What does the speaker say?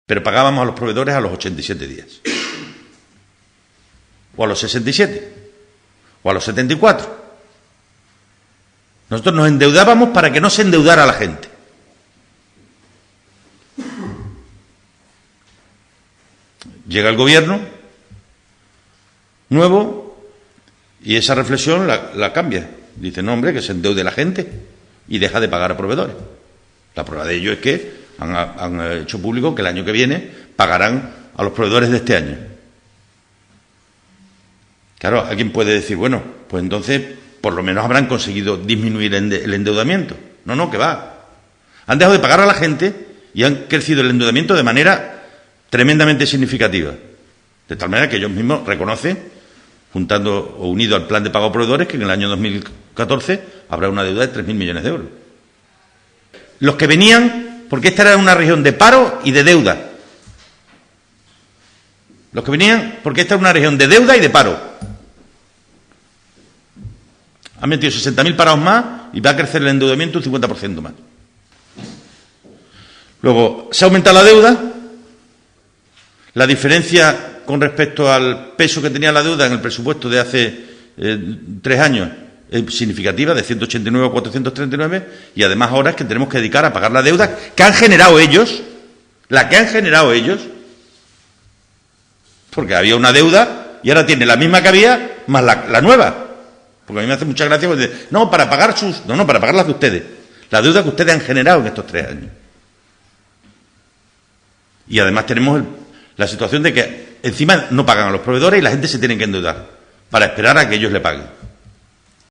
pero pagábamos a los proveedores a los 87 días. O a los 67. O a los 74. Nosotros nos endeudábamos para que no se endeudara la gente. Llega el gobierno nuevo y esa reflexión la cambia. Dice, no, hombre, que se endeude la gente y deja de pagar a proveedores. La prueba de ello es que han hecho público que el año que viene pagarán a los proveedores de este año. Claro, alguien puede decir, bueno, pues entonces por lo menos habrán conseguido disminuir el endeudamiento. No, que va. Han dejado de pagar a la gente y han crecido el endeudamiento de manera tremendamente significativa. De tal manera que ellos mismos reconocen, juntando o unido al plan de pago a proveedores, que en el año 2014 habrá una deuda de 3.000 millones de euros. Los que venían, porque esta era una región de paro y de deuda. Los que venían, porque esta es una región de deuda y de paro. Han metido 60.000 parados más y va a crecer el endeudamiento un 50% más. Luego, se ha aumentado la deuda. La diferencia con respecto al peso que tenía la deuda en el presupuesto de hace 3 años es significativa, de 189 a 439, y además ahora es que tenemos que dedicar a pagar la deuda que han generado ellos, porque había una deuda y ahora tiene la misma que había más la nueva. Porque a mí me hace mucha gracia porque dicen, no, para pagar para pagar las de ustedes, la deuda que ustedes han generado en estos 3 años. Y además tenemos la situación de que encima no pagan a los proveedores y la gente se tiene que endeudar para esperar a que ellos le paguen.